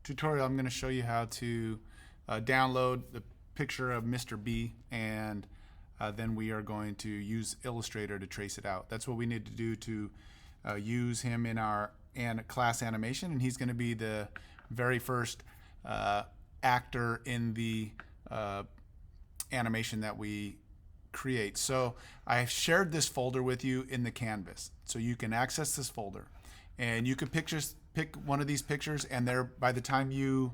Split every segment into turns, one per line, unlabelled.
Tutorial, I'm going to show you how to download the picture of Mr. B, and then we are going to use Illustrator to trace it out. That's what we need to do to use him in our class animation, and he's going to be the very first actor in the animation that we create. So I've shared this folder with you in the Canvas, so you can access this folder, and you can pick one of these pictures, and there, by the time you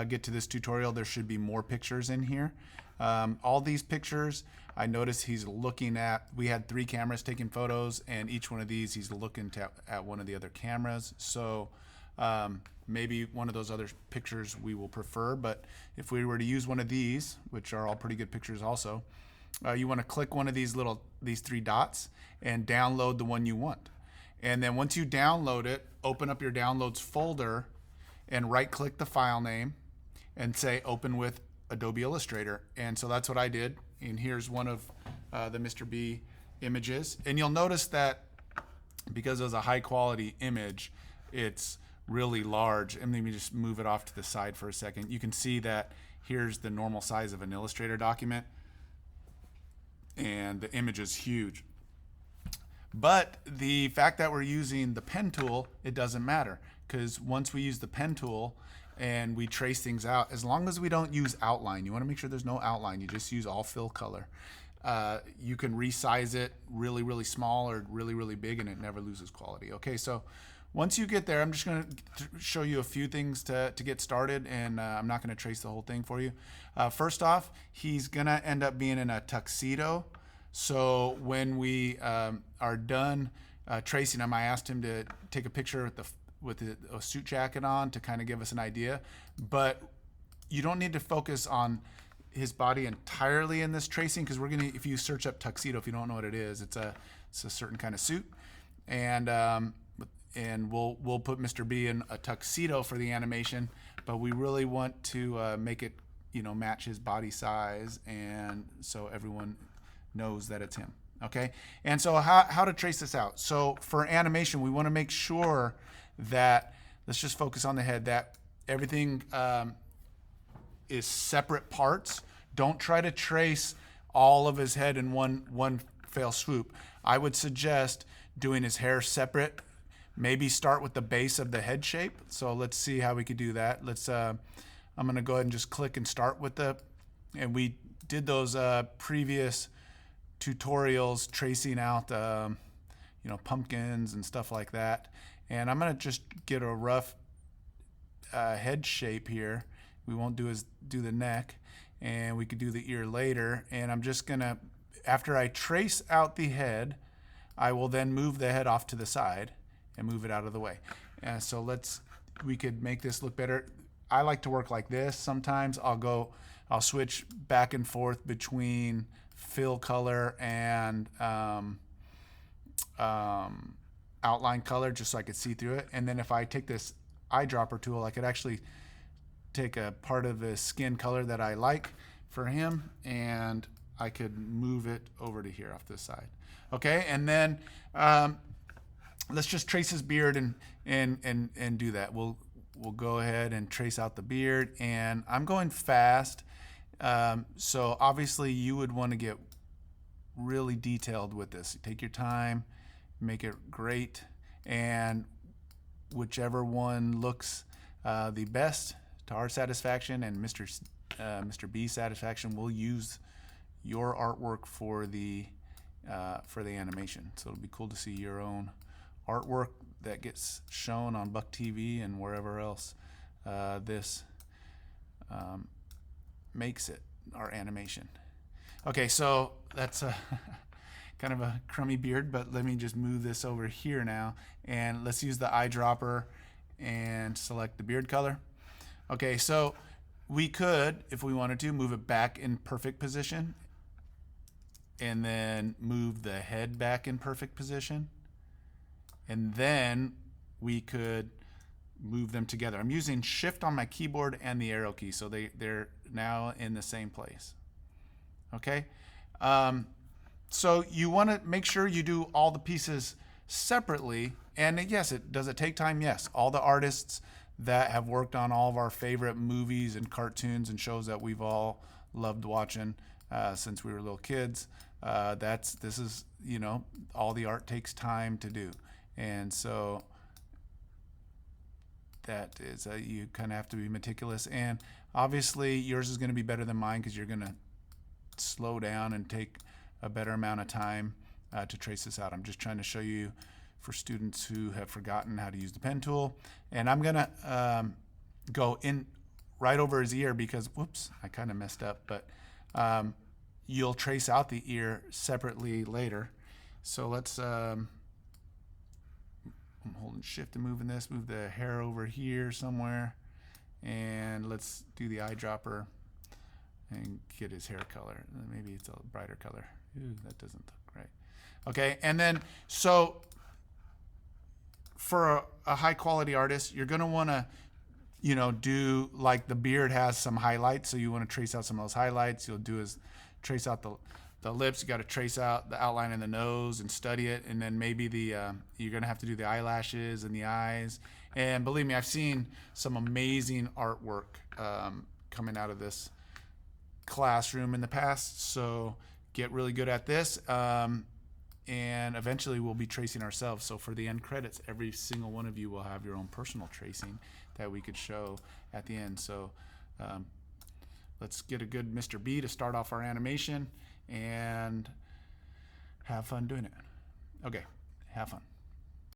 get to this tutorial, there should be more pictures in here. All these pictures, I noticed he's looking at, we had 3 cameras taking photos, and each one of these he's looking at one of the other cameras. So maybe one of those other pictures we will prefer, but if we were to use one of these, which are all pretty good pictures also, you want to click one of these 3 dots and download the one you want. And then once you download it, open up your downloads folder and right click the file name and say open with Adobe Illustrator. And so that's what I did. And here's one of the Mr. B images. And you'll notice that because it was a high quality image, it's really large. And let me just move it off to the side for a second. You can see that here's the normal size of an Illustrator document, and the image is huge. But the fact that we're using the pen tool, it doesn't matter, because once we use the pen tool and we trace things out, as long as we don't use outline, you want to make sure there's no outline, you just use all fill color. You can resize it really, really small or really, really big, and it never loses quality. Okay, so once you get there, I'm just going to show you a few things to get started, and I'm not going to trace the whole thing for you. First off, he's going to end up being in a tuxedo. So when we are done tracing him, I asked him to take a picture with a suit jacket on to kind of give us an idea. But you don't need to focus on his body entirely in this tracing, because we're gonna, if you search up tuxedo, if you don't know what it is, it's a certain kind of suit, and we'll put Mr. B in a tuxedo for the animation, but we really want to make it match his body size, and so everyone knows that it's him. Okay, and so how to trace this out? So for animation, we want to make sure that, let's just focus on the head, that everything is separate parts. Don't try to trace all of his head in one fell swoop. I would suggest doing his hair separate. Maybe start with the base of the head shape. So let's see how we could do that. Let's I'm gonna go ahead and just click and start with and we did those previous tutorials tracing out pumpkins and stuff like that, and I'm gonna just get a rough head shape here. We won't do the neck, and we could do the ear later, and I'm just gonna, after I trace out the head, I will then move the head off to the side and move it out of the way. And so we could make this look better. I like to work like this. Sometimes I'll switch back and forth between fill color and outline color, just so I could see through it. And then if I take this eyedropper tool, I could actually take a part of the skin color that I like for him, and I could move it over to here off this side. Okay, and then let's just trace his beard and do that. We'll go ahead and trace out the beard, and I'm going fast. So obviously you would want to get really detailed with this. Take your time, make it great, and whichever one looks the best to our satisfaction and Mr. B's satisfaction, we'll use your artwork for the animation. So it'll be cool to see your own artwork that gets shown on Buck TV and wherever else this makes it, our animation. Okay, so that's kind of a crummy beard, but let me just move this over here now, and let's use the eyedropper and select the beard color. Okay, so we could, if we wanted to, move it back in perfect position, and then move the head back in perfect position, and then we could move them together. I'm using Shift on my keyboard and the arrow key, so they're now in the same place. Okay, so you want to make sure you do all the pieces separately. And yes, does it take time? Yes. All the artists that have worked on all of our favorite movies and cartoons and shows that we've all loved watching since we were little kids. This is, you know, all the art takes time to do. And so that is, you kind of have to be meticulous. And obviously yours is going to be better than mine because you're going to slow down and take a better amount of time to trace this out. I'm just trying to show you for students who have forgotten how to use the pen tool. And I'm going to go in right over his ear because, whoops, I kind of messed up, but you'll trace out the ear separately later. So let's, I'm holding shift and moving this, move the hair over here somewhere, and let's do the eyedropper and get his hair color. Maybe it's a brighter color. Ooh, that doesn't look right. Okay, and then so for a high quality artist, you're gonna wanna, you know, do like the beard has some highlights, so you wanna trace out some of those highlights. You'll do is trace out the lips. You got to trace out the outline of the nose and study it, and then maybe you're gonna have to do the eyelashes and the eyes. And believe me, I've seen some amazing artwork coming out of this classroom in the past. So get really good at this, and eventually we'll be tracing ourselves. So for the end credits, every single one of you will have your own personal tracing that we could show at the end. So let's get a good Mr. B to start off our animation and have fun doing it. Okay, have fun.